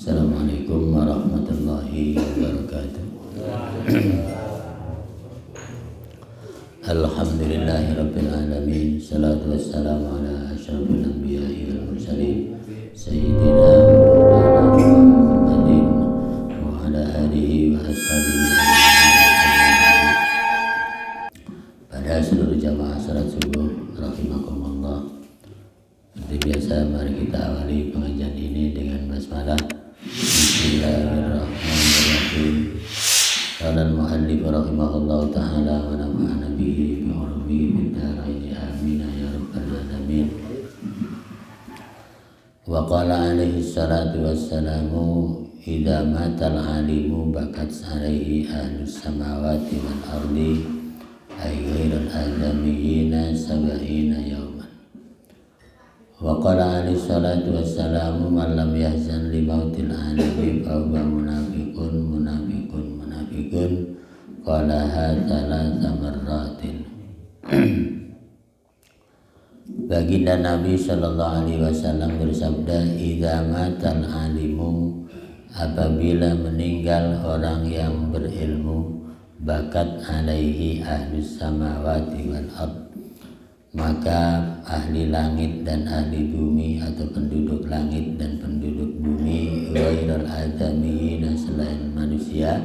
Assalamualaikum warahmatullahi wabarakatuh. Alhamdulillahirabbil alamin. Salatu wassalamu ala asyrafil anbiya'i wal mursalin sayyidina Muhammadin wa ala alihi wa ashabihi. Pada seluruh jamaah salat subuh rahimakumullah. Seperti biasa, mari kita awali pengajian ini dengan basmalah. Bismillahirrahmanirrahim. Qala al-muallif rahimahullahu ta'ala wa nafa'ana bihi bi ulumihi fid dharain amin ya rabbal alamin. Wa qala alaihi salatu wassalamu idza matal alimu bakat alaihi ahlus samawati wal ardi ay ghairul adamiyina sab'ina yawman. Wa qala alaihi salatu wassalamu man lam yahzan li mautil alimi fa huwa munafiqun qala hadza marratin. Baginda Nabi sallallahu alaihi wasallam bersabda, idza matal alimu, apabila meninggal orang yang berilmu, bakat alaihi ahlus samawati wal ard, maka ahli langit dan ahli bumi atau penduduk langit dan penduduk bumi ghairul adamiyina selain manusia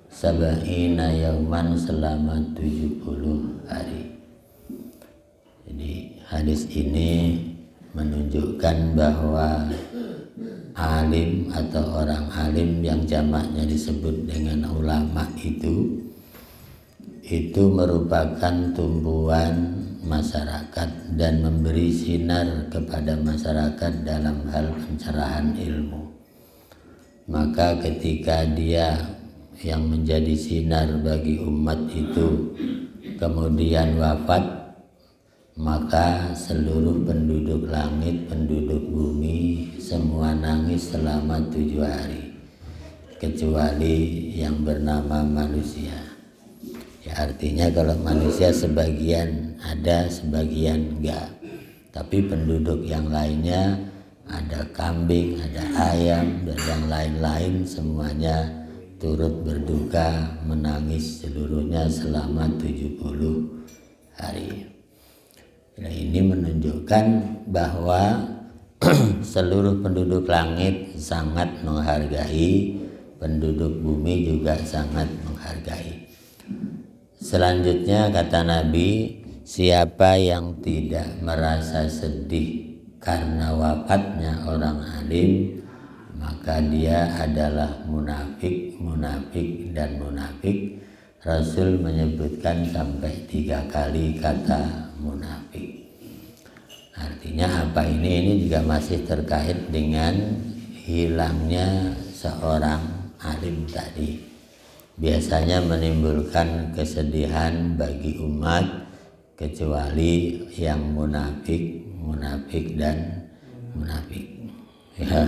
sab'ina yauman selama 70 hari. Jadi hadis ini menunjukkan bahwa alim atau orang alim yang jamaknya disebut dengan ulama itu merupakan tumbuhan masyarakat dan memberi sinar kepada masyarakat dalam hal pencerahan ilmu. Maka ketika dia yang menjadi sinar bagi umat itu kemudian wafat, maka seluruh penduduk langit, penduduk bumi semua nangis selama 7 hari, kecuali yang bernama manusia. Ya, artinya kalau manusia sebagian ada, sebagian enggak. Tapi penduduk yang lainnya, ada kambing, ada ayam, dan yang lain-lain semuanya turut berduka, menangis seluruhnya selama 70 hari. Nah, ini menunjukkan bahwa seluruh penduduk langit sangat menghargai, penduduk bumi juga sangat menghargai. Selanjutnya kata Nabi, siapa yang tidak merasa sedih karena wafatnya orang alim, maka dia adalah munafik. Rasul menyebutkan sampai 3 kali kata munafik. Artinya apa ini? Ini juga masih terkait dengan hilangnya seorang alim tadi. Biasanya menimbulkan kesedihan bagi umat, kecuali yang munafik ya.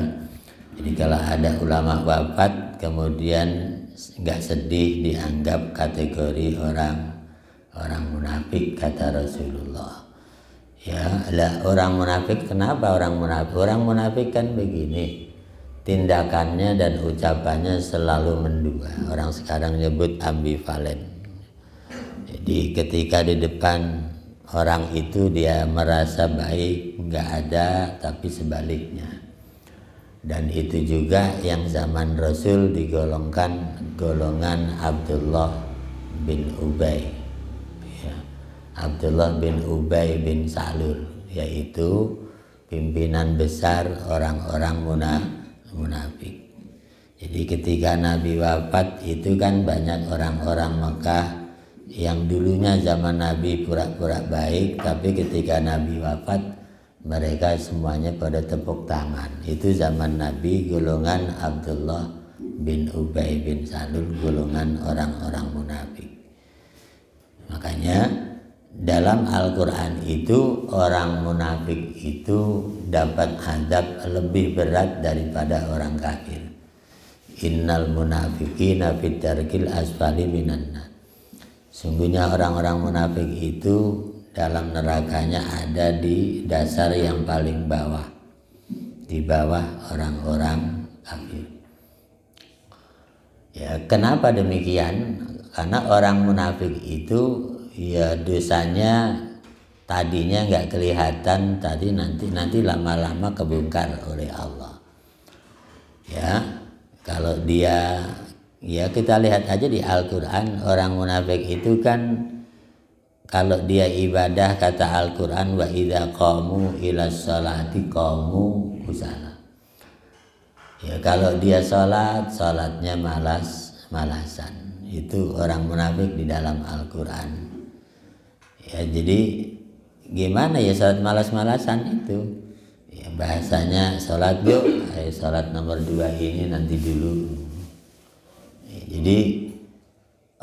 Jadi kalau ada ulama wafat kemudian nggak sedih, dianggap kategori orang munafik kata Rasulullah. Ya, lah orang munafik, kenapa orang munafik? Orang munafik kan begini, tindakannya dan ucapannya selalu mendua. Orang sekarang nyebut ambivalen. Jadi ketika di depan orang itu dia merasa baik, nggak ada, tapi sebaliknya. Dan itu juga yang zaman Rasul digolongkan golongan Abdullah bin Ubay, ya. Abdullah bin Ubay bin Salul, yaitu pimpinan besar orang-orang munafik. Jadi ketika Nabi wafat itu kan banyak orang-orang Mekah yang dulunya zaman Nabi pura-pura baik, tapi ketika Nabi wafat mereka semuanya pada tepuk tangan. Itu zaman Nabi, golongan Abdullah bin Ubay bin Salul, golongan orang-orang munafik. Makanya dalam Al-Quran itu orang munafik itu dapat azab lebih berat daripada orang kafir. Innal munafiqina fid darkil asfali minan nar. Sungguhnya orang-orang munafik itu dalam nerakanya ada di dasar yang paling bawah, di bawah orang-orang kafir. Ya, kenapa demikian? Karena orang munafik itu ya dosanya tadinya nggak kelihatan, tadi nanti lama-lama kebongkar oleh Allah. Ya, kalau dia, ya kita lihat aja di Al-Quran, orang munafik itu kan kalau dia ibadah, kata Al-Quran, wa idza qamu ila sholati qamu kusala. Ya, kalau dia sholatnya malasan. Itu orang munafik di dalam Al-Quran. Ya, jadi gimana ya sholat malas-malasan itu? Ya, bahasanya sholat yuk, sholat nomor 2 ini nanti dulu. Ya, jadi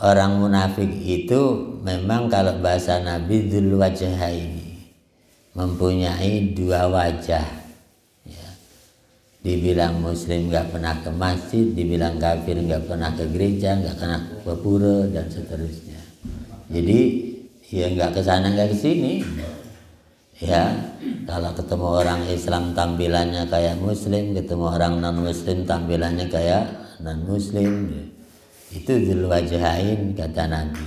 orang munafik itu memang kalau bahasa Nabi dzul wajhaini, mempunyai 2 wajah. Dibilang muslim nggak pernah ke masjid, dibilang kafir nggak pernah ke gereja, nggak pernah ke pura dan seterusnya. Jadi ya nggak ke sana nggak ke sini. Ya, kalau ketemu orang Islam tampilannya kayak muslim, ketemu orang non muslim tampilannya kayak non muslim. Itu dzul wajhain kata Nabi.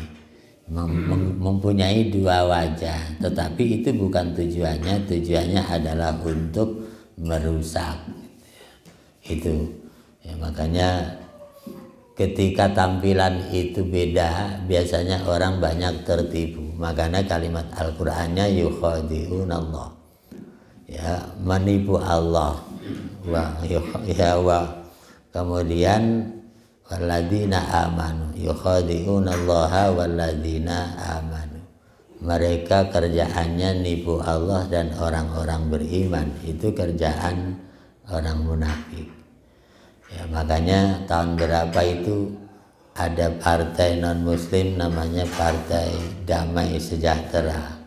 Mempunyai 2 wajah, tetapi itu bukan tujuannya. Tujuannya adalah untuk merusak. Itu ya, makanya ketika tampilan itu beda, biasanya orang banyak tertipu. Makanya kalimat Al-Qur'annya yukhadi'unallah, ya, menipu Allah. Kemudian walladzina amanu yukhadi'unallaha walladzina amanu. Mereka kerjaannya nipu Allah dan orang-orang beriman. Itu kerjaan orang munafik. Ya, makanya tahun berapa itu ada partai non muslim namanya Partai Damai Sejahtera.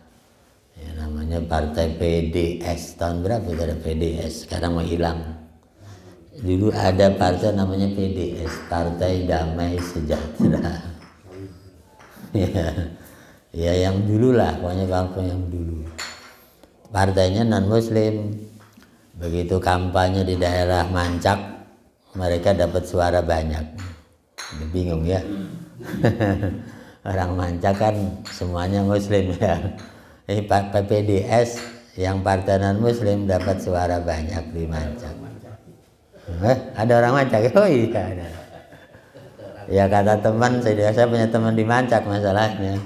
Ya, namanya Partai PDS. Tahun berapa ada PDS? Sekarang mau hilang. Dulu ada partai namanya PDS, Partai Damai Sejahtera. Ya yang dulu lah, pokoknya partai yang dulu. Partainya non muslim. Begitu kampanye di daerah Mancak, mereka dapat suara banyak. Bingung ya. Orang Mancak kan semuanya muslim ya. Ini PDS yang partai non muslim dapat suara banyak di Mancak. Ada orang Mancak? Oh iya ada. Ya kata teman, saya punya teman di Mancak masalahnya.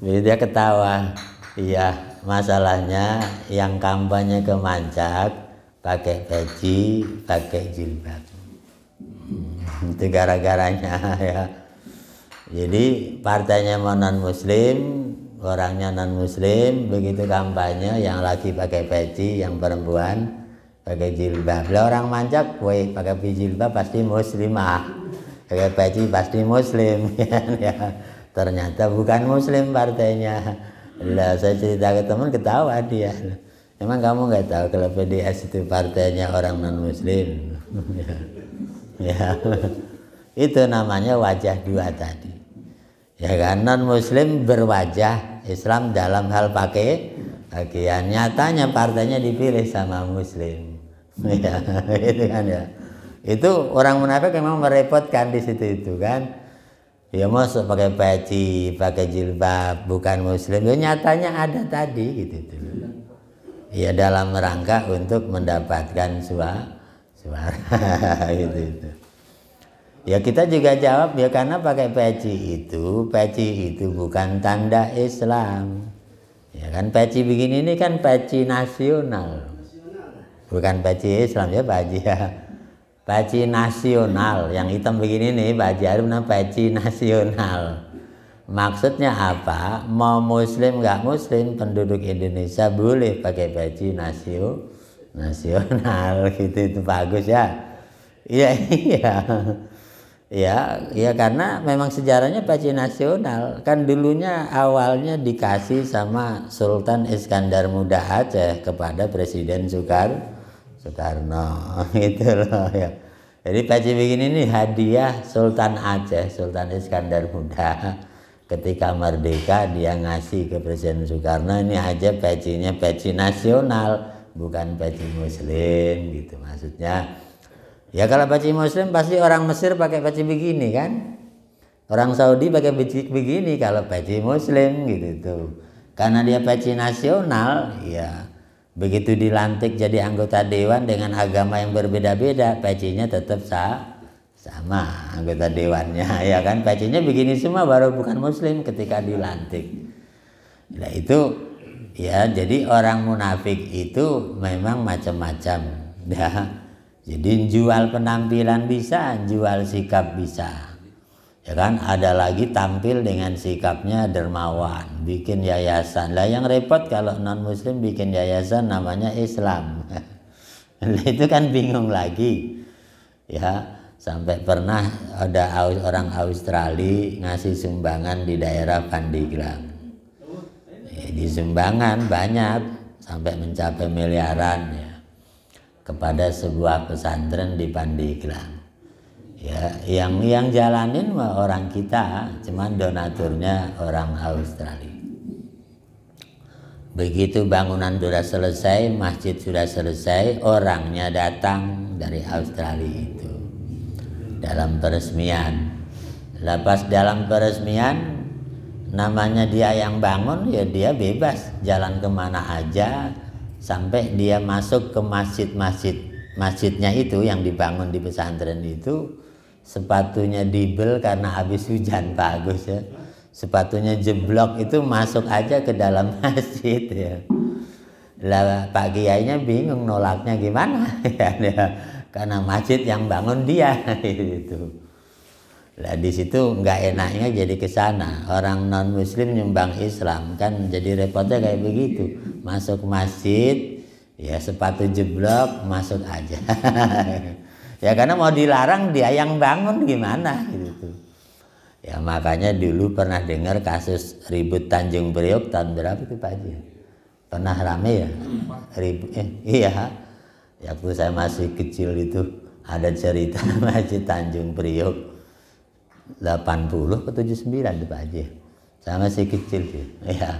Jadi dia ketawa. Iya, masalahnya yang kampanye ke Mancak pakai peci, pakai jilbab. Itu gara-garanya ya. Jadi partainya mau non muslim, orangnya non muslim, begitu kampanye yang laki pakai peci, yang perempuan pakai jilbab. Lah orang Mancak, woi pakai jilbab pasti muslimah, pakai peci pasti muslim ya. Ternyata bukan muslim partainya. Lah saya cerita ke teman ketawa dia. Emang kamu nggak tahu kalau PDS itu partainya orang non muslim? Ya, itu namanya wajah 2 tadi. Ya kan, non muslim berwajah Islam dalam hal pakaian. Nyatanya partainya dipilih sama muslim. Ya, itu kan ya. Itu orang munafik memang merepotkan di situ itu kan. Ya masuk pakai peci, pakai jilbab, bukan muslim. Ya nyatanya ada tadi gitu. Ya dalam rangka untuk mendapatkan suara gitu. Ya kita juga jawab ya karena pakai peci itu bukan tanda Islam. Ya kan peci begini ini kan peci nasional. Bukan peci Islam ya Pak Haji ya. Peci nasional yang hitam begini nih Pak Haji Arif namanya peci nasional. Maksudnya apa? Mau muslim nggak muslim, penduduk Indonesia boleh pakai peci nasional gitu. Itu bagus ya. Iya. Ya karena memang sejarahnya peci nasional. Kan dulunya awalnya dikasih sama Sultan Iskandar Muda Aceh kepada Presiden Soekarno gitu loh ya. Jadi peci begini nih hadiah Sultan Aceh, Sultan Iskandar Muda. Ketika merdeka dia ngasih ke Presiden Soekarno, ini aja pecinya peci nasional, bukan peci muslim gitu maksudnya. Ya kalau peci muslim pasti orang Mesir pakai peci begini kan. Orang Saudi pakai peci begini kalau peci muslim gitu tuh. Karena dia peci nasional, ya begitu dilantik jadi anggota dewan dengan agama yang berbeda-beda, pecinya tetap sama anggota dewannya, ya kan. Pecinya begini semua baru bukan muslim ketika dilantik. Nah itu ya, jadi orang munafik itu memang macam-macam ya. Jadi jual penampilan bisa, jual sikap bisa. Ya kan, ada lagi tampil dengan sikapnya dermawan, bikin yayasan. Lah yang repot kalau non muslim bikin yayasan namanya Islam. Itu kan bingung lagi. Ya, sampai pernah ada orang Australia ngasih sumbangan di daerah Pandeglang. Di sumbangan banyak sampai mencapai miliaran ya, kepada sebuah pesantren di Pandeglang. Ya, yang jalanin mah orang kita, cuman donaturnya orang Australia. Begitu bangunan sudah selesai, masjid sudah selesai, orangnya datang dari Australia itu dalam peresmian. Lepas dalam peresmian, namanya dia yang bangun, ya dia bebas jalan kemana aja sampai dia masuk ke masjidnya itu yang dibangun di pesantren itu. Sepatunya dibel karena habis hujan Pak Agus ya. Sepatunya jeblok itu masuk aja ke dalam masjid ya. Lah Pak Kiainya bingung nolaknya gimana ya, karena masjid yang bangun dia itu. Lah di situ nggak enaknya jadi ke sana. Orang non muslim nyumbang Islam kan jadi repotnya kayak begitu. Masuk masjid ya sepatu jeblok masuk aja. Ya karena mau dilarang dia yang bangun gimana gitu. Ya makanya dulu pernah dengar kasus ribut Tanjung Priok tahun berapa itu Pak Haji? Pernah rame ya? Iya. Ya waktu saya masih kecil itu ada cerita Masjid Tanjung Priok 80 ke 79 itu Pak Haji. Saya masih kecil sih. Ya.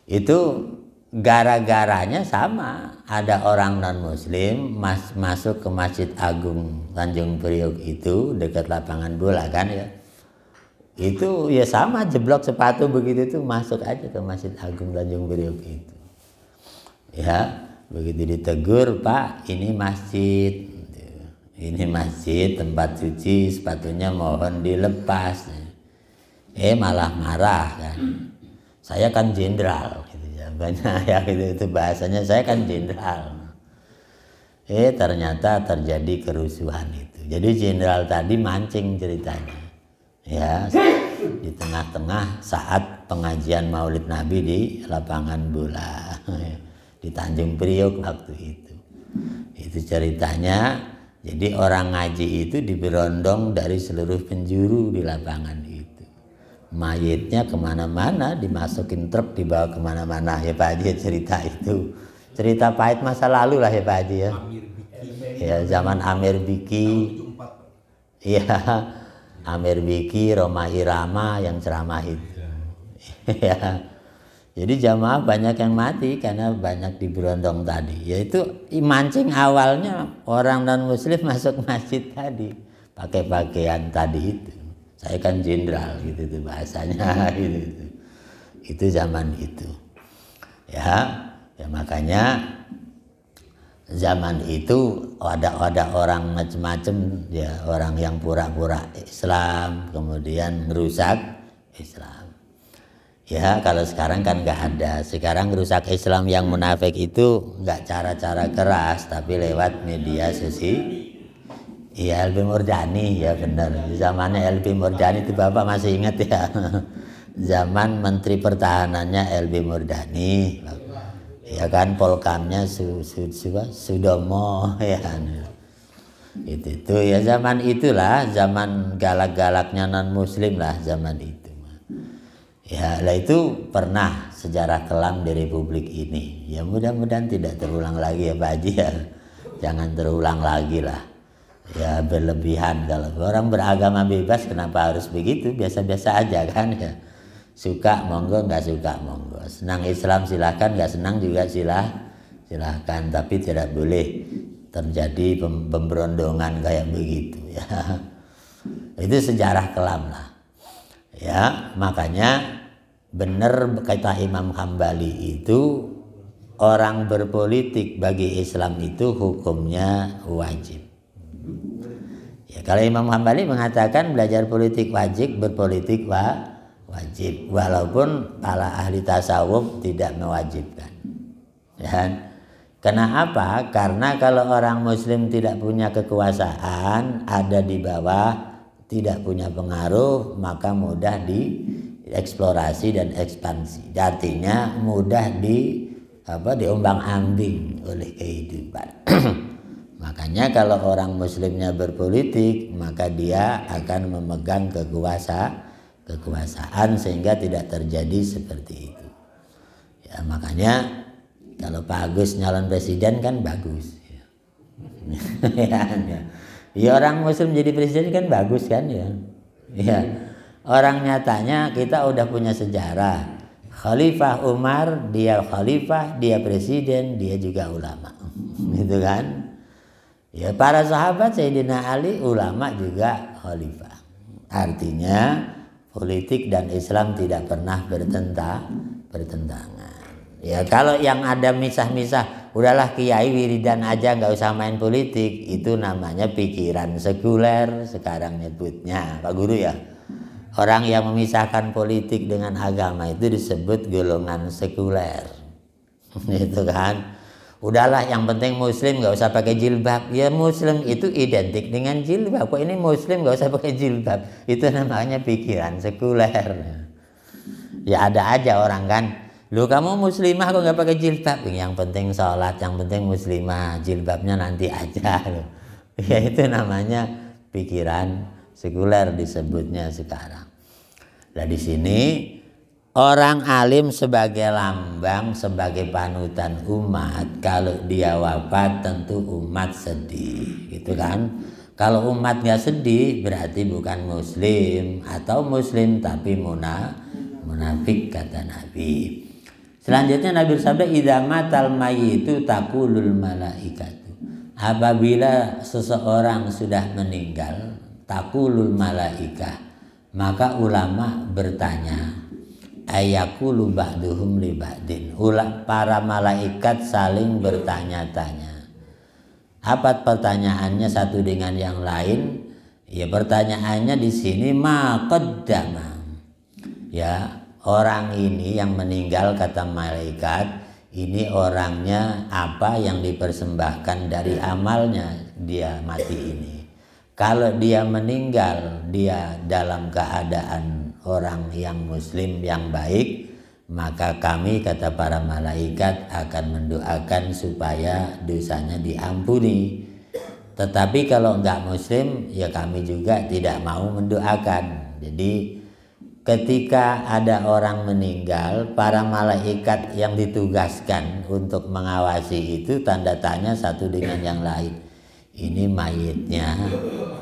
Itu gara-garanya sama, ada orang non-muslim masuk ke Masjid Agung Tanjung Priok itu dekat lapangan bola kan ya. Itu ya sama, jeblok sepatu begitu tuh masuk aja ke Masjid Agung Tanjung Priok itu. Ya, begitu ditegur, Pak, ini masjid. Ini masjid tempat suci, sepatunya mohon dilepas. Malah marah kan. Saya kan jenderal. Banyak ya itu bahasanya, saya kan jenderal. Ternyata terjadi kerusuhan itu. Jadi jenderal tadi mancing ceritanya. Ya, di tengah-tengah saat pengajian Maulid Nabi di lapangan bola di Tanjung Priok waktu itu. Itu ceritanya. Jadi orang ngaji itu diberondong dari seluruh penjuru di lapangan itu. Mayitnya kemana-mana, dimasukin truk, dibawa kemana-mana ya Pak Haji. Cerita itu cerita pahit masa lalu lah ya Pak Haji ya. Ya zaman Amir Biki, iya Amir Biki, Roma Irama yang ceramah itu. Ya, jadi jamaah banyak yang mati karena banyak diberondong tadi. Yaitu mancing awalnya orang non muslim masuk masjid tadi pakai pakaian tadi itu. Saya kan jenderal gitu tuh bahasanya gitu. Itu zaman itu. Ya makanya zaman itu ada orang macam-macam ya, orang yang pura-pura Islam kemudian merusak Islam. Ya kalau sekarang kan nggak ada. Sekarang merusak Islam yang munafik itu nggak cara-cara keras tapi lewat media sosial. Iya, LB Murdani ya benar. Zamannya LB Murdani itu Bapak masih ingat ya. Zaman Menteri Pertahanannya LB Murdani. Ya kan Polkamnya Sudomo ya. Itu ya zaman itulah, zaman galak-galaknya non muslim lah zaman itu. Ya, lah itu pernah sejarah kelam di Republik ini. Ya mudah-mudahan tidak terulang lagi ya Pak Haji ya. Jangan terulang lagi lah. Ya berlebihan, kalau orang beragama bebas kenapa harus begitu, biasa-biasa aja kan ya. Suka monggo, nggak suka monggo. Senang Islam silahkan, nggak senang juga silahkan, tapi tidak boleh terjadi pemberondongan kayak begitu ya. Itu sejarah kelam lah. Ya, makanya benar kata Imam Hambali itu orang berpolitik bagi Islam itu hukumnya wajib. Ya, kalau Imam Hambali mengatakan belajar politik wajib, berpolitik wajib, walaupun para ahli tasawuf tidak mewajibkan. Ya. Kenapa? Karena kalau orang Muslim tidak punya kekuasaan, ada di bawah, tidak punya pengaruh, maka mudah dieksplorasi dan ekspansi. Artinya mudah diombang-ambing oleh kehidupan. Makanya kalau orang Muslimnya berpolitik, maka dia akan memegang kekuasaan sehingga tidak terjadi seperti itu. Ya, makanya kalau Pak Agus nyalon presiden kan bagus. Ya, orang Muslim jadi presiden kan bagus kan ya. Ya, orang nyatanya kita udah punya sejarah. Khalifah Umar, dia khalifah, dia presiden, dia juga ulama. Gitu kan? Ya, para sahabat Sayyidina Ali ulama juga khalifah. Artinya politik dan Islam tidak pernah bertentangan. Ya, kalau yang ada misah-misah, udahlah kiai wiridan aja nggak usah main politik, itu namanya pikiran sekuler sekarang nyebutnya, Pak Guru ya. Orang yang memisahkan politik dengan agama itu disebut golongan sekuler. Gitu kan? Udahlah yang penting Muslim nggak usah pakai jilbab. Ya, Muslim itu identik dengan jilbab. Kok ini Muslim nggak usah pakai jilbab? Itu namanya pikiran sekuler. Ya ada aja orang kan, lu kamu muslimah kok nggak pakai jilbab? Yang penting sholat, yang penting muslimah, jilbabnya nanti aja. Ya itu namanya pikiran sekuler disebutnya sekarang. Nah di sini orang alim sebagai lambang, sebagai panutan umat. Kalau dia wafat tentu umat sedih, gitu kan? Kalau umat nggak sedih berarti bukan Muslim, atau Muslim tapi munafik kata Nabi. Selanjutnya Nabi bersabda, idza matal mayyitu taqulul malaikatu. Apabila seseorang sudah meninggal, taqulul malaikah, maka ulama bertanya, ayakulu ba'duhum li ba'din. Para malaikat saling bertanya-tanya. Apa pertanyaannya satu dengan yang lain? Ya pertanyaannya di sini ma qaddama. Ya, orang ini yang meninggal kata malaikat, ini orangnya apa yang dipersembahkan dari amalnya dia mati ini. Kalau dia meninggal, dia dalam keadaan orang yang Muslim yang baik, maka kami kata para malaikat akan mendoakan supaya dosanya diampuni. Tetapi kalau enggak Muslim, ya kami juga tidak mau mendoakan. Jadi ketika ada orang meninggal, para malaikat yang ditugaskan untuk mengawasi itu tanda tanya satu dengan yang lain. Ini mayitnya,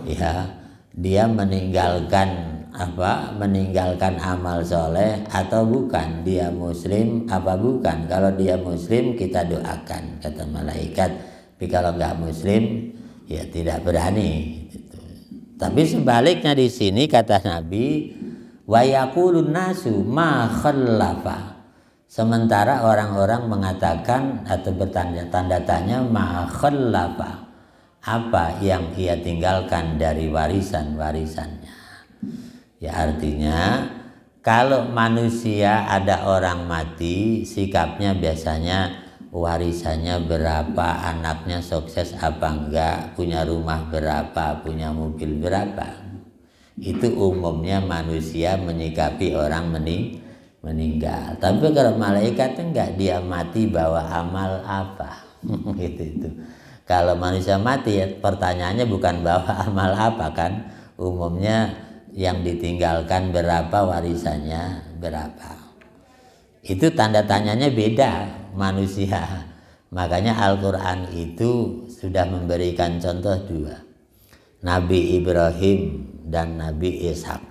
ya, dia meninggalkan apa? Meninggalkan amal soleh atau bukan? Dia Muslim apa bukan? Kalau dia Muslim kita doakan kata malaikat. Tapi kalau enggak Muslim ya tidak berani. Gitu. Tapi sebaliknya di sini kata Nabi, wa yaqulun nasu ma khallafa. Sementara orang-orang mengatakan atau bertanda tanya ma khallafa. Apa yang ia tinggalkan dari warisan-warisannya. Ya artinya kalau manusia ada orang mati, sikapnya biasanya warisannya berapa, anaknya sukses apa enggak, punya rumah berapa, punya mobil berapa. Itu umumnya manusia menyikapi orang meninggal. Tapi kalau malaikat enggak, dia mati bawa amal apa. Itu. Kalau manusia mati ya pertanyaannya bukan bawa amal apa kan, umumnya yang ditinggalkan berapa, warisannya berapa. Itu tanda tanyanya beda manusia. Makanya Al-Quran itu sudah memberikan contoh dua, Nabi Ibrahim dan Nabi Ishak.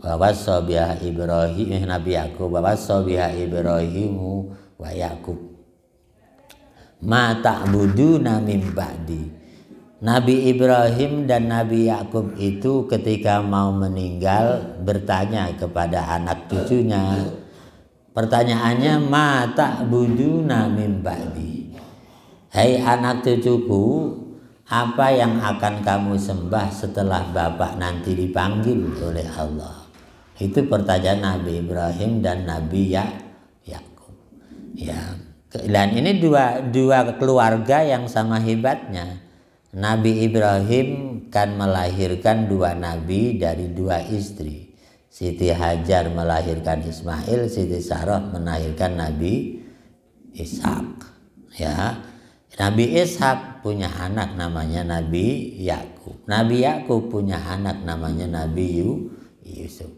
Wawassa biha Ibrahim, Nabi Yakub, wawassa biha Ibrahimu wa Yakub. Ma ta'buduna min ba'di Nabi Ibrahim dan Nabi Yakub itu ketika mau meninggal bertanya kepada anak cucunya. Pertanyaannya, ma ta'buduna min ba'di. Hai anak cucuku, apa yang akan kamu sembah setelah bapak nanti dipanggil oleh Allah? Itu pertanyaan Nabi Ibrahim dan Nabi Yakub. Ya, dan ini dua keluarga yang sama hebatnya. Nabi Ibrahim kan melahirkan dua nabi dari dua istri. Siti Hajar melahirkan Ismail, Siti Sarah melahirkan Nabi Ishak. Ya, Nabi Ishak punya anak namanya Nabi Yakub. Nabi Yakub punya anak namanya Nabi Yusuf.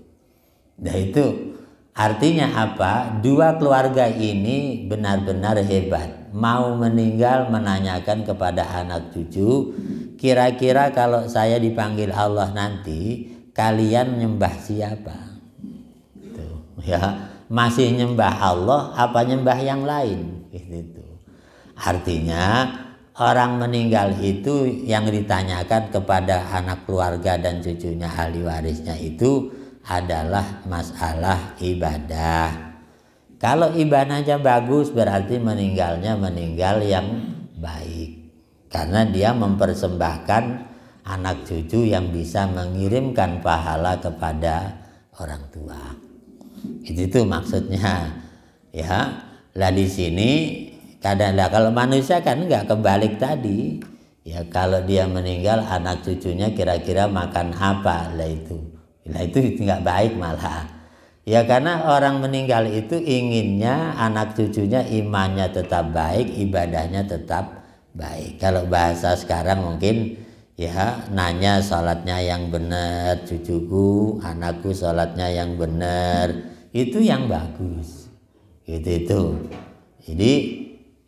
Nah itu artinya apa? Dua keluarga ini benar-benar hebat. Mau meninggal menanyakan kepada anak cucu, kira-kira kalau saya dipanggil Allah nanti, kalian nyembah siapa? Tuh, ya, masih nyembah Allah apa nyembah yang lain? Gitu. Artinya orang meninggal itu yang ditanyakan kepada anak keluarga dan cucunya ahli warisnya itu adalah masalah ibadah. Kalau ibadahnya bagus berarti meninggalnya meninggal yang baik. Karena dia mempersembahkan anak cucu yang bisa mengirimkan pahala kepada orang tua. Itu maksudnya. Ya, lah di sini kadang-kadang kalau manusia kan nggak kebalik tadi. Ya kalau dia meninggal anak cucunya kira-kira makan apa lah itu. Lah itu nggak baik malah. Ya karena orang meninggal itu inginnya anak cucunya imannya tetap baik, ibadahnya tetap baik. Kalau bahasa sekarang mungkin ya nanya sholatnya yang benar cucuku, anakku sholatnya yang benar, itu yang bagus. Itu. Jadi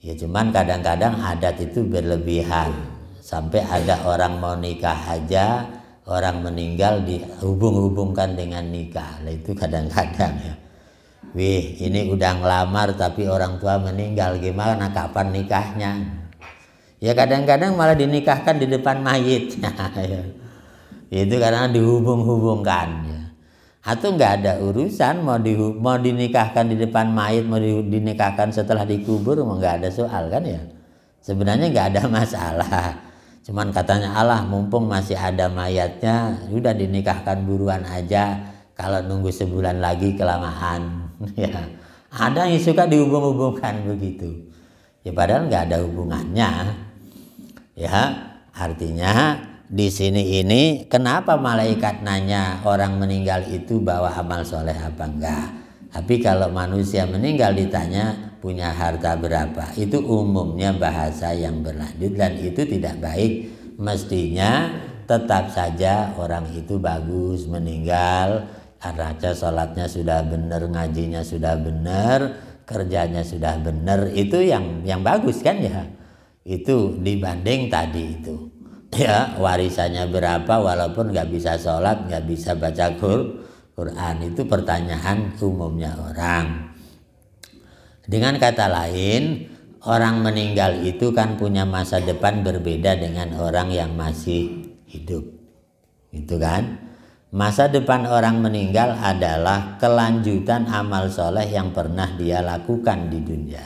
ya cuman kadang-kadang adat itu berlebihan. Sampai ada orang mau nikah aja, orang meninggal dihubung-hubungkan dengan nikah. Nah, itu kadang-kadang ya. Wih, ini udah ngelamar tapi orang tua meninggal, gimana kapan nikahnya? Ya kadang-kadang malah dinikahkan di depan mayit. Ya. Itu karena dihubung-hubungkan ya. Atau nggak ada urusan mau dinikahkan di depan mayit, mau dinikahkan setelah dikubur, mau nggak ada soal kan ya. Sebenarnya nggak ada masalah. Cuman katanya Allah mumpung masih ada mayatnya, udah dinikahkan buruan aja. Kalau nunggu sebulan lagi kelamaan. Ya, ada yang suka dihubung-hubungkan begitu. Ya padahal nggak ada hubungannya. Ya, artinya di sini ini kenapa malaikat nanya orang meninggal itu bawa amal soleh apa enggak? Tapi kalau manusia meninggal ditanya punya harta berapa, itu umumnya bahasa yang berlanjut dan itu tidak baik. Mestinya tetap saja orang itu bagus meninggal, raca sholatnya sudah benar, ngajinya sudah benar, kerjanya sudah benar, itu yang bagus kan ya. Itu dibanding tadi itu ya warisannya berapa walaupun nggak bisa sholat, nggak bisa baca Quran, itu pertanyaan umumnya orang. Dengan kata lain, orang meninggal itu kan punya masa depan berbeda dengan orang yang masih hidup. Itu kan? Masa depan orang meninggal adalah kelanjutan amal soleh yang pernah dia lakukan di dunia.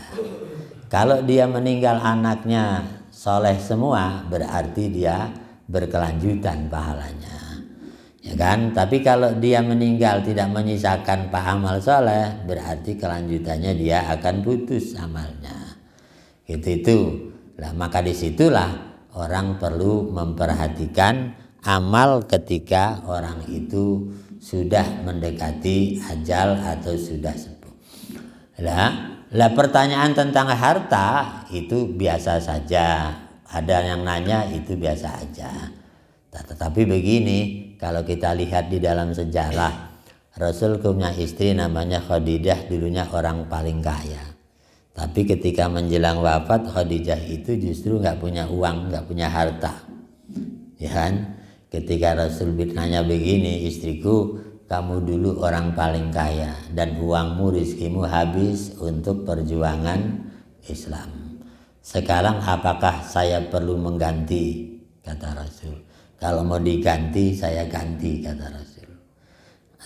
Kalau dia meninggal anaknya soleh semua, berarti dia berkelanjutan pahalanya. Ya kan? Tapi kalau dia meninggal tidak menyisakan amal soleh, berarti kelanjutannya dia akan putus amalnya. Itu. Nah, maka disitulah orang perlu memperhatikan amal ketika orang itu sudah mendekati ajal atau sudah sepuh. Lah pertanyaan tentang harta itu biasa saja. Ada yang nanya itu biasa aja. Tetapi begini, kalau kita lihat di dalam sejarah, Rasul punya istri namanya Khadijah, dulunya orang paling kaya. Tapi ketika menjelang wafat, Khadijah itu justru nggak punya uang, nggak punya harta. Ya kan? Ketika Rasul nanya begini, istriku, kamu dulu orang paling kaya dan uangmu, rizkimu habis untuk perjuangan Islam. Sekarang apakah saya perlu mengganti kata Rasul. Kalau mau diganti saya ganti, kata Rasul.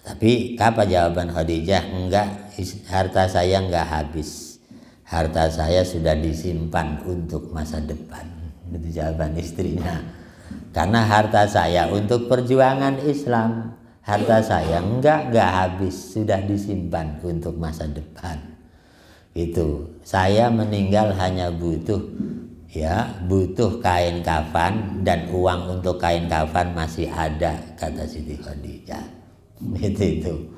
Tapi apa jawaban Khadijah? Enggak, harta saya enggak habis. Harta saya sudah disimpan untuk masa depan. Itu jawaban istrinya. Karena harta saya untuk perjuangan Islam. Harta saya enggak habis, sudah disimpan untuk masa depan. Itu. Saya meninggal hanya butuh kain kafan, dan uang untuk kain kafan masih ada, kata Siti Khadijah. Itu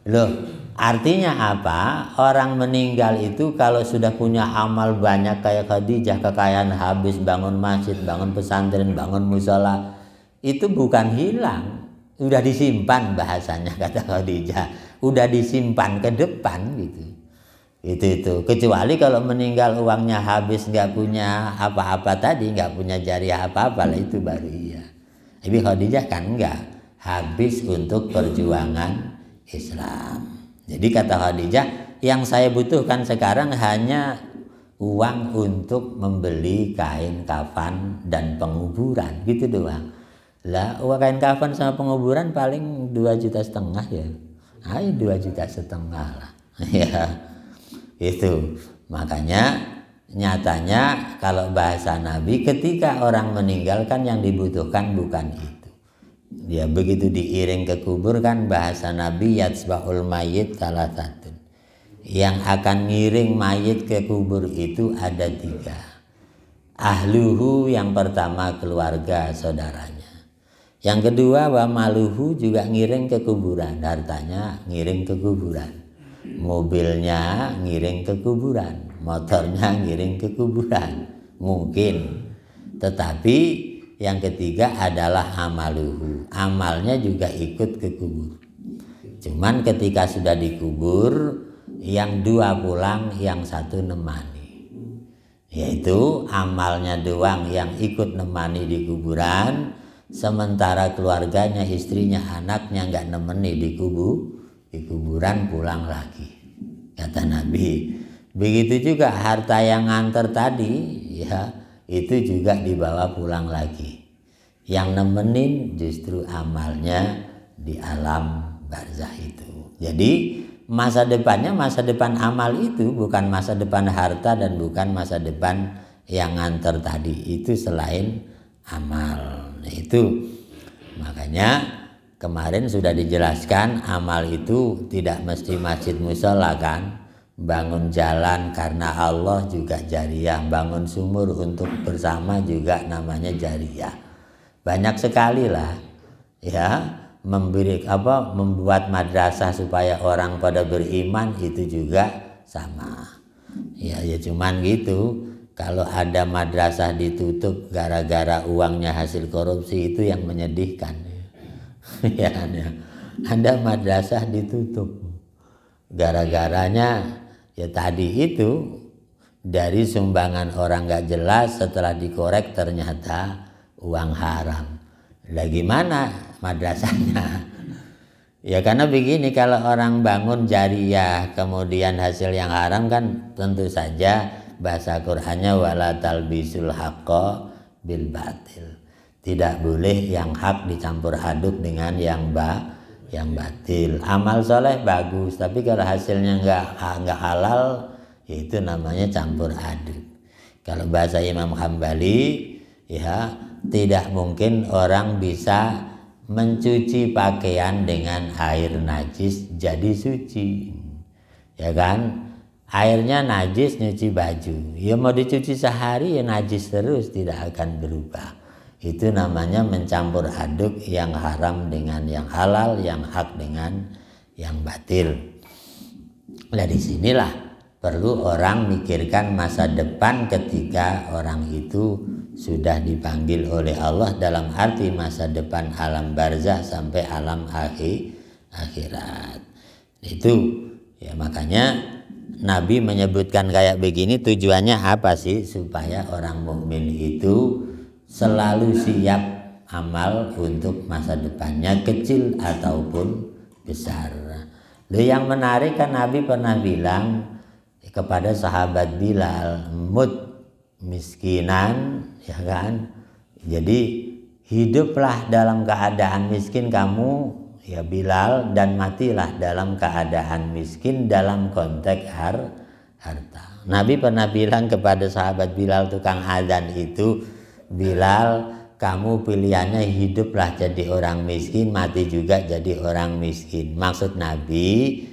loh, artinya apa? Orang meninggal itu kalau sudah punya amal banyak kayak Khadijah, kekayaan habis, bangun masjid, bangun pesantren, bangun musola, itu bukan hilang, udah disimpan, bahasanya kata Khadijah, udah disimpan ke depan gitu. Itu kecuali kalau meninggal uangnya habis, nggak punya apa-apa tadi, nggak punya jariah apa-apa lah, itu baru iya. Tapi Khadijah kan enggak, habis untuk perjuangan Islam. Jadi kata Khadijah, yang saya butuhkan sekarang hanya uang untuk membeli kain kafan dan penguburan, gitu doang. Lah uang kain kafan sama penguburan paling 2,5 juta ya. Ayo 2,5 juta lah. Ya. Itu. Makanya nyatanya kalau bahasa Nabi, ketika orang meninggal kan yang dibutuhkan bukan itu. Ya begitu diiring ke kubur kan bahasa Nabi, yatsba'ul mayyit salasatun. Yang akan ngiring mayit ke kubur itu ada 3. Ahluhu, yang pertama keluarga saudaranya. Yang kedua wa maluhu, juga ngiring ke kuburan, hartanya ngiring ke kuburan. Mobilnya ngiring ke kuburan, motornya ngiring ke kuburan. Mungkin. Tetapi yang ketiga adalah amaluhu, amalnya juga ikut ke kubur. Cuman ketika sudah dikubur, yang 2 pulang, yang 1 nemani. Yaitu amalnya doang yang ikut nemani di kuburan, sementara keluarganya, istrinya, anaknya nggak nemeni di kuburan, pulang lagi. Kata Nabi. Begitu juga harta yang nganter tadi, ya, itu juga dibawa pulang lagi. Yang nemenin justru amalnya di alam barzah itu. Jadi masa depannya masa depan amal itu, bukan masa depan harta dan bukan masa depan yang nganter tadi. Itu selain amal. Nah, itu makanya kemarin sudah dijelaskan, amal itu tidak mesti masjid musola kan. Bangun jalan karena Allah juga jariyah, bangun sumur untuk bersama juga namanya jariyah. Banyak sekali lah ya, membuat madrasah supaya orang pada beriman, itu juga sama. Ya cuman gitu, kalau ada madrasah ditutup gara-gara uangnya hasil korupsi, itu yang menyedihkan. Ya, ada madrasah ditutup gara-garanya ya tadi itu, dari sumbangan orang gak jelas, setelah dikorek ternyata uang haram. Lah gimana madrasahnya? Ya karena begini, kalau orang bangun jariyah kemudian hasil yang haram kan tentu saja bahasa Qur'annya wala talbisul haqqo bil batil. Tidak boleh yang hak dicampur aduk dengan yang batil. Amal soleh bagus, tapi kalau hasilnya nggak halal, itu namanya campur aduk. Kalau bahasa Imam Hambali, ya tidak mungkin orang bisa mencuci pakaian dengan air najis jadi suci, ya kan? Airnya najis nyuci baju, ya mau dicuci sehari ya najis terus, tidak akan berubah. Itu namanya mencampur aduk yang haram dengan yang halal, yang hak dengan yang batil. Nah disinilah perlu orang mikirkan masa depan ketika orang itu sudah dipanggil oleh Allah, dalam arti masa depan alam barzah sampai alam akhirat. Itu ya, makanya Nabi menyebutkan kayak begini, tujuannya apa sih? Supaya orang mukmin itu selalu siap amal untuk masa depannya, kecil ataupun besar. Loh, yang menarik kan Nabi pernah bilang kepada sahabat Bilal, mut miskinan, ya kan, Jadi hiduplah dalam keadaan miskin kamu ya Bilal, dan matilah dalam keadaan miskin dalam konteks harta. Nabi pernah bilang kepada sahabat Bilal tukang azan itu, Bilal, kamu pilihannya hiduplah jadi orang miskin, mati juga jadi orang miskin. Maksud Nabi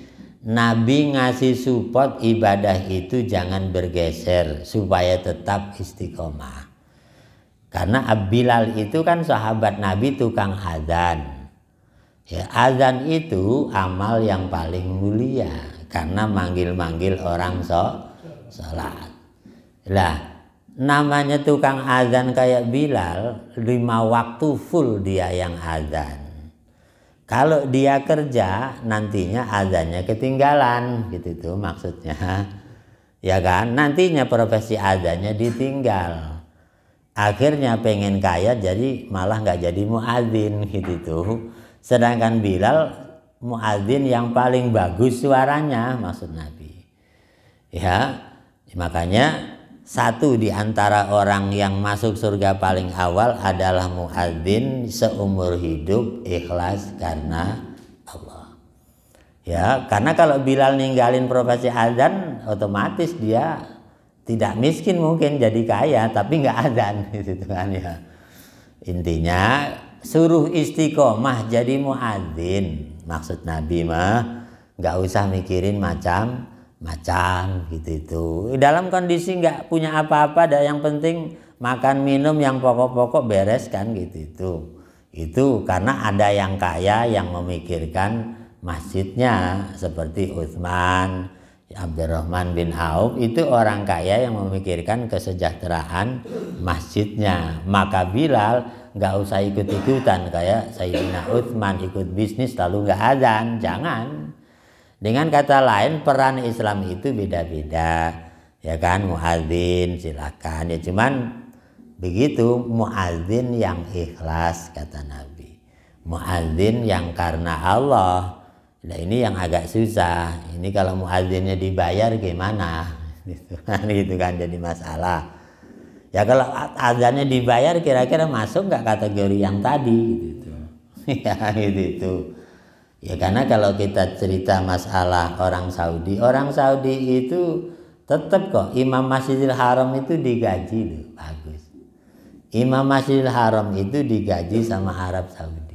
ngasih support ibadah itu jangan bergeser supaya tetap istiqomah. Karena Bilal itu kan sahabat Nabi tukang azan. Ya, azan itu amal yang paling mulia karena manggil-manggil orang sholat. Lah, namanya tukang azan kayak Bilal, 5 waktu full dia yang azan. Kalau dia kerja, nantinya azannya ketinggalan, gitu tuh maksudnya. Ya kan, nantinya profesi azannya ditinggal. Akhirnya pengen kaya jadi malah nggak jadi muadzin, gitu tuh. Sedangkan Bilal muadzin yang paling bagus suaranya, maksud Nabi. Ya, makanya satu di antara orang yang masuk surga paling awal adalah muadzin seumur hidup ikhlas karena Allah. Ya, karena kalau Bilal ninggalin profesi azan, otomatis dia tidak miskin, mungkin jadi kaya tapi nggak azan, gitu kan ya. Intinya suruh istiqomah jadi muadzin, maksud Nabi mah nggak usah mikirin macam-macam gitu itu. Dalam kondisi nggak punya apa-apa, dan yang penting makan minum yang pokok-pokok beres kan gitu itu karena ada yang kaya yang memikirkan masjidnya seperti Utsman, Abdurrahman bin Auf, itu orang kaya yang memikirkan kesejahteraan masjidnya. Maka Bilal nggak usah ikut-ikutan kayak Sayyidina Utsman ikut bisnis lalu nggak azan, jangan. Dengan kata lain peran Islam itu beda-beda, ya kan. Muadzin silakan, ya cuman begitu muadzin yang ikhlas kata Nabi, muadzin yang karena Allah. Nah ini yang agak susah. Ini kalau muadzinnya dibayar gimana? Gitu kan jadi masalah. Ya kalau azannya dibayar kira-kira masuk nggak kategori yang tadi gitu. Ya gitu. Ya karena kalau kita cerita masalah orang Saudi itu tetap kok Imam Masjidil Haram itu digaji loh, bagus. Imam Masjidil Haram itu digaji sama Arab Saudi.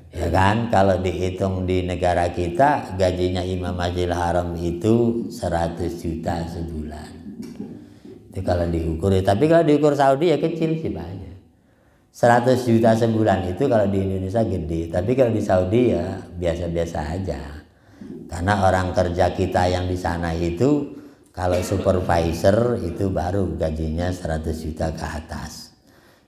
Ya kan, kalau dihitung di negara kita gajinya Imam Masjidil Haram itu 100 juta sebulan. Itu kalau diukur, tapi kalau diukur Saudi ya kecil sih banyak. 100 juta sebulan itu kalau di Indonesia gede, tapi kalau di Saudi ya biasa-biasa aja. Karena orang kerja kita yang di sana itu kalau supervisor itu baru gajinya 100 juta ke atas.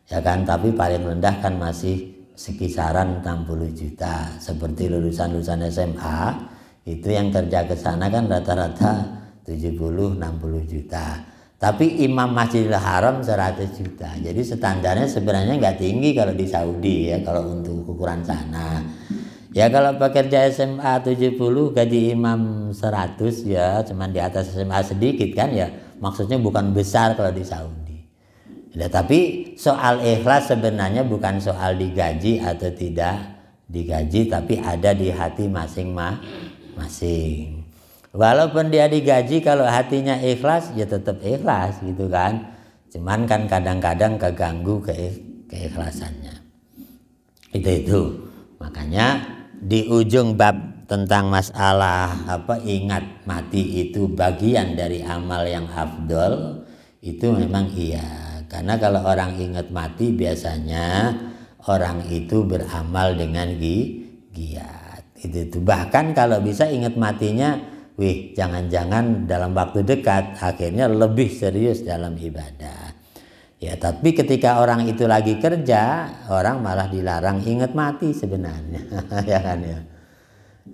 Ya kan, tapi paling rendah kan masih sekisaran 60 juta. Seperti lulusan-lulusan SMA itu yang kerja ke sana kan rata-rata 70-60 juta. Tapi Imam Masjidil Haram 100 juta. Jadi standarnya sebenarnya nggak tinggi kalau di Saudi ya, kalau untuk ukuran sana. Ya kalau pekerja SMA 70 gaji imam 100 ya, cuman di atas SMA sedikit kan ya. Maksudnya bukan besar kalau di Saudi. Ya, tapi soal ikhlas sebenarnya bukan soal digaji atau tidak digaji, tapi ada di hati masing-masing. Walaupun dia digaji, kalau hatinya ikhlas ya tetap ikhlas gitu kan. Cuman kan kadang-kadang keganggu keikhlasannya. Itu. Makanya di ujung bab tentang masalah ingat mati itu bagian dari amal yang afdol, itu memang iya. Karena kalau orang ingat mati biasanya orang itu beramal dengan giat. Itu bahkan kalau bisa ingat matinya, jangan-jangan dalam waktu dekat akhirnya lebih serius dalam ibadah. Ya, tapi ketika orang itu lagi kerja, orang malah dilarang ingat mati sebenarnya. Ya kan ya.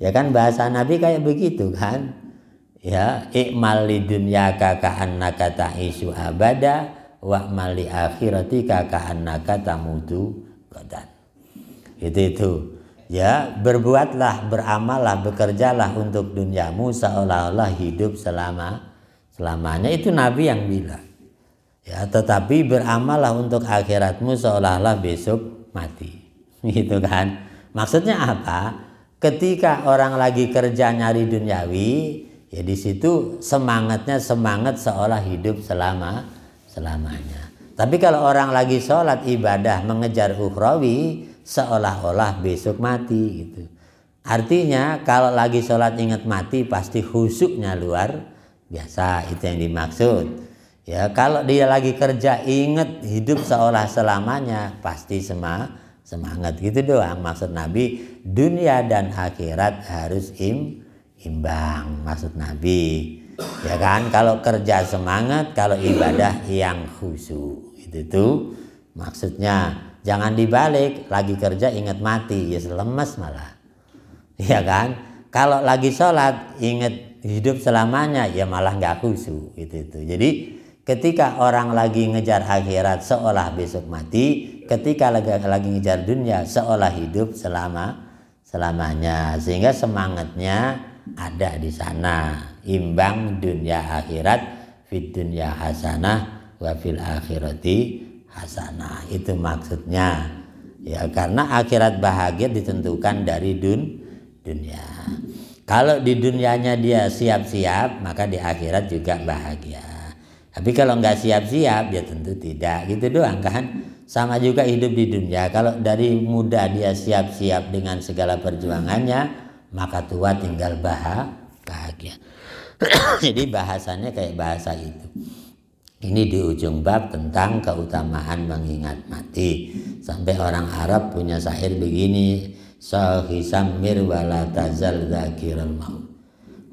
Ya kan bahasa Nabi kayak begitu kan. Ya, i'mal lidunyaka ka'annaka ta'isu abada wa'mal li akhiratika ka'annaka tamutu qadan. Itu. Ya, berbuatlah, beramallah, bekerjalah untuk duniamu seolah-olah hidup selamanya. Itu Nabi yang bilang. Ya, tetapi beramallah untuk akhiratmu seolah-olah besok mati. Gitu kan. Maksudnya apa? Ketika orang lagi kerja nyari duniawi, ya di situ semangatnya semangat seolah hidup selamanya. Tapi kalau orang lagi sholat ibadah mengejar ukhrawi, seolah-olah besok mati gitu. Artinya kalau lagi sholat ingat mati pasti khusyuknya luar biasa, itu yang dimaksud. Ya, kalau dia lagi kerja ingat hidup seolah selamanya pasti semangat gitu doang. Maksud Nabi dunia dan akhirat harus imbang, maksud Nabi. Ya kan, kalau kerja semangat, kalau ibadah yang khusyuk. Itu maksudnya. Jangan dibalik, lagi kerja ingat mati, ya lemes malah. Ya kan? Kalau lagi sholat ingat hidup selamanya, ya malah nggak khusyuk. Itu. Jadi ketika orang lagi ngejar akhirat seolah besok mati, ketika lagi ngejar dunia seolah hidup selamanya, sehingga semangatnya ada di sana. Imbang dunia akhirat, fid dunya hasanah wa fil akhirati hasanah. Itu maksudnya. Ya, karena akhirat bahagia ditentukan dari dunia. Kalau di dunianya dia siap-siap, maka di akhirat juga bahagia. Tapi kalau nggak siap-siap, ya tentu tidak. Gitu doang kan. Sama juga hidup di dunia. Kalau dari muda dia siap-siap dengan segala perjuangannya, maka tua tinggal bahagia. Jadi bahasanya kayak bahasa itu. Ini di ujung bab tentang keutamaan mengingat mati. Sampai orang Arab punya syair begini, sahisamir wala tazal zakiral maut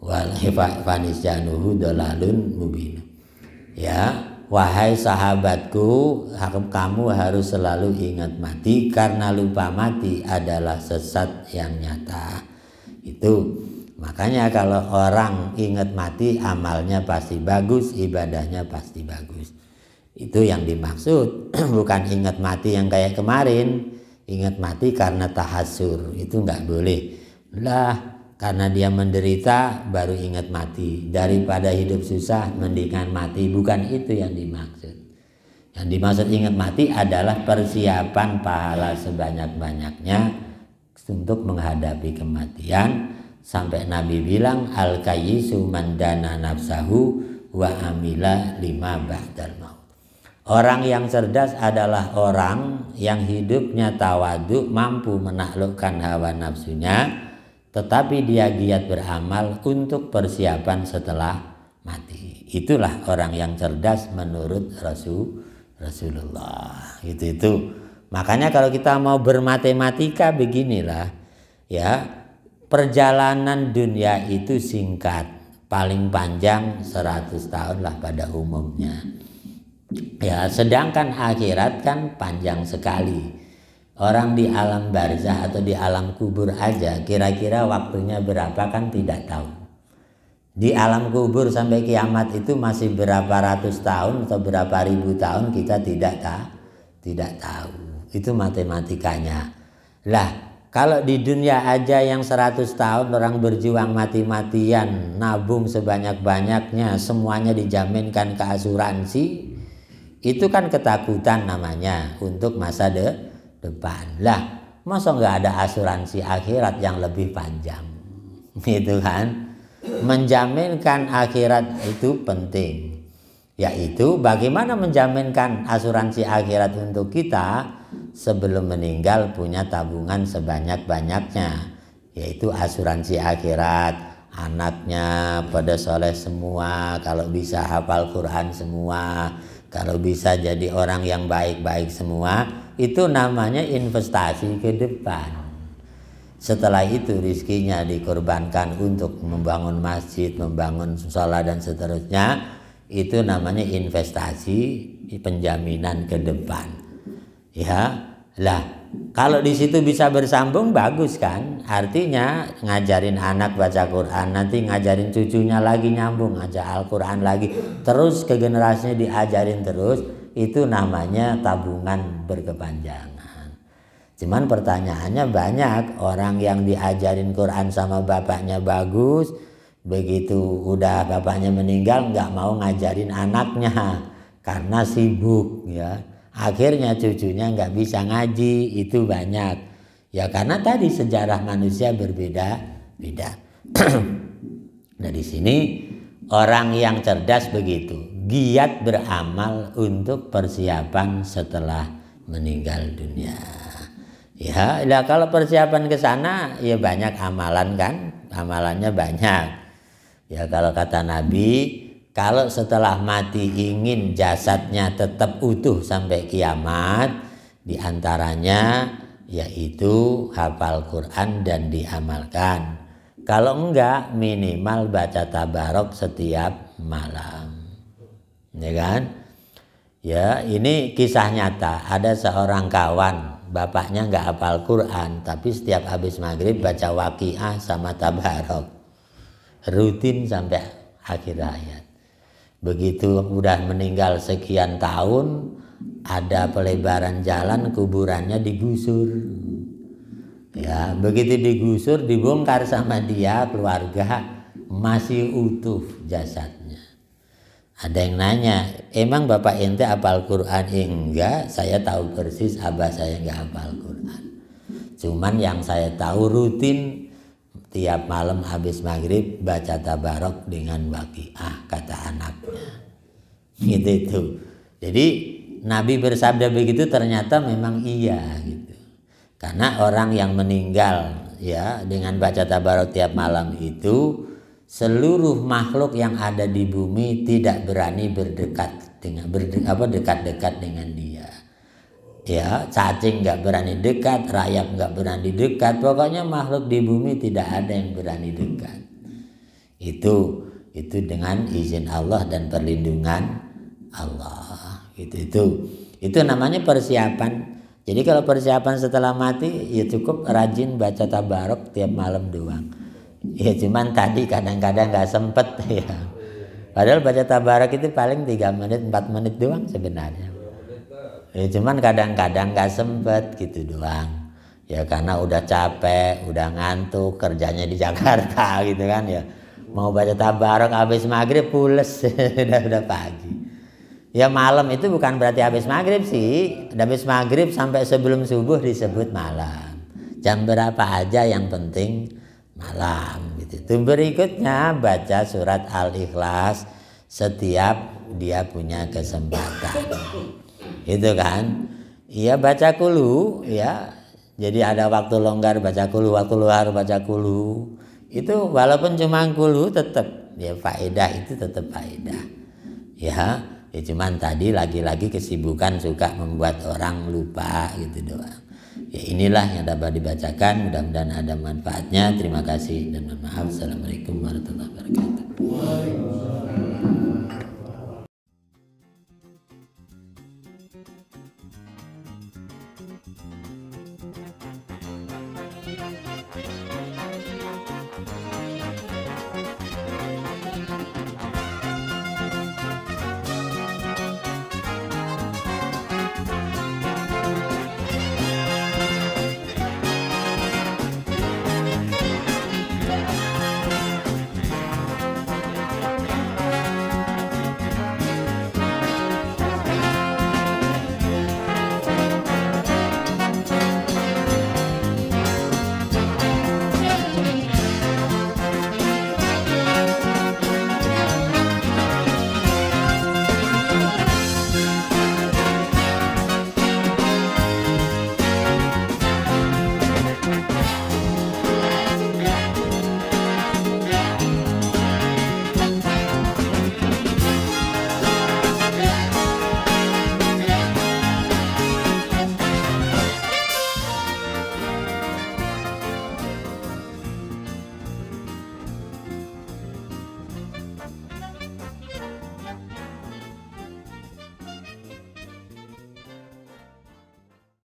wal fanisjanuhu dalalun mubin. Ya, wahai sahabatku, kamu harus selalu ingat mati karena lupa mati adalah sesat yang nyata. Itu makanya kalau orang ingat mati amalnya pasti bagus, ibadahnya pasti bagus. Itu yang dimaksud. Bukan ingat mati yang kayak kemarin. Ingat mati karena tahassur, itu nggak boleh. Lah, karena dia menderita baru ingat mati. Daripada hidup susah mendingan mati. Bukan itu yang dimaksud. Yang dimaksud ingat mati adalah persiapan pahala sebanyak-banyaknya untuk menghadapi kematian. Sampai Nabi bilang al-kayyisu man dana nafsahu wa amila lima ba'dal maut. Orang yang cerdas adalah orang yang hidupnya tawadhu, mampu menaklukkan hawa nafsunya, tetapi dia giat beramal untuk persiapan setelah mati. Itulah orang yang cerdas menurut Rasulullah. Itu. Makanya kalau kita mau bermatematika beginilah, ya, perjalanan dunia itu singkat, paling panjang 100 tahun lah pada umumnya. Ya, sedangkan akhirat kan panjang sekali. Orang di alam barzah atau di alam kubur aja kira-kira waktunya berapa kan tidak tahu. Di alam kubur sampai kiamat itu masih berapa ratus tahun atau berapa ribu tahun kita tidak tahu. Itu matematikanya. Lah, kalau di dunia aja yang 100 tahun orang berjuang mati-matian, nabung sebanyak-banyaknya, semuanya dijaminkan ke asuransi, itu kan ketakutan namanya untuk masa depan. Lah, masa nggak ada asuransi akhirat yang lebih panjang? Gitu kan? Menjaminkan akhirat itu penting. Yaitu bagaimana menjaminkan asuransi akhirat untuk kita sebelum meninggal punya tabungan sebanyak-banyaknya. Yaitu asuransi akhirat. Anaknya pada soleh semua, kalau bisa hafal Quran semua, kalau bisa jadi orang yang baik-baik semua, itu namanya investasi ke depan. Setelah itu rizkinya dikorbankan untuk membangun masjid, membangun sholat dan seterusnya. Itu namanya investasi penjaminan ke depan. Ya, lah kalau di situ bisa bersambung bagus kan? Artinya ngajarin anak baca Quran, nanti ngajarin cucunya lagi nyambung aja Al-Quran lagi, terus ke generasinya diajarin terus. Itu namanya tabungan berkepanjangan. Cuman pertanyaannya banyak orang yang diajarin Quran sama bapaknya bagus, begitu udah bapaknya meninggal nggak mau ngajarin anaknya. karena sibuk ya. Akhirnya cucunya nggak bisa ngaji, itu banyak. Ya karena tadi sejarah manusia berbeda-beda. Nah di sini orang yang cerdas begitu, giat beramal untuk persiapan setelah meninggal dunia. Ya, kalau persiapan ke sana ya banyak amalan kan, amalannya banyak. Ya kalau kata Nabi, kalau setelah mati ingin jasadnya tetap utuh sampai kiamat, diantaranya yaitu hafal Quran dan diamalkan. Kalau enggak minimal baca tabarok setiap malam. Ya kan? Ya ini kisah nyata. Ada seorang kawan, bapaknya enggak hafal Quran, tapi setiap habis maghrib baca waqiah sama tabarok. Rutin sampai akhir hayat. Begitu udah meninggal sekian tahun, ada pelebaran jalan, kuburannya digusur. Ya, begitu digusur, dibongkar sama dia, keluarga, masih utuh jasadnya. Ada yang nanya, emang bapak ente hafal Quran? Enggak, saya tahu persis abah saya enggak hafal Quran. Cuman yang saya tahu rutin tiap malam habis maghrib baca tabarok dengan waqiah, kata anaknya. Gitu. Jadi Nabi bersabda begitu ternyata memang iya gitu. Karena orang yang meninggal ya dengan baca tabarok tiap malam itu, seluruh makhluk yang ada di bumi tidak berani berdekat dengan dekat-dekat dengan dia. Ya, cacing nggak berani dekat, rayap nggak berani dekat, pokoknya makhluk di bumi tidak ada yang berani dekat. Itu dengan izin Allah dan perlindungan Allah. Itu namanya persiapan. Jadi kalau persiapan setelah mati ya cukup rajin baca tabarok tiap malam doang. Ya cuman tadi kadang-kadang nggak sempet ya. Padahal baca tabarok itu paling 3 menit 4 menit doang sebenarnya. Ya cuman kadang-kadang nggak sempet gitu doang. Ya karena udah capek, udah ngantuk, kerjanya di Jakarta gitu kan ya. Mau baca tabarok habis maghrib pules udah pagi. Ya malam itu bukan berarti habis maghrib sih. Habis maghrib sampai sebelum subuh disebut malam. Jam berapa aja yang penting malam gitu. Berikutnya baca surat Al-Ikhlas setiap dia punya kesempatan. Itu kan. Iya baca kulu ya. Jadi ada waktu longgar baca kulu, waktu luar baca kulu. Itu walaupun cuma kulu tetap ya faedah itu tetap faedah. Ya cuman tadi lagi-lagi kesibukan suka membuat orang lupa gitu doang. Ya inilah yang dapat dibacakan, mudah-mudahan ada manfaatnya. Terima kasih dan mohon maaf. Assalamualaikum warahmatullahi wabarakatuh.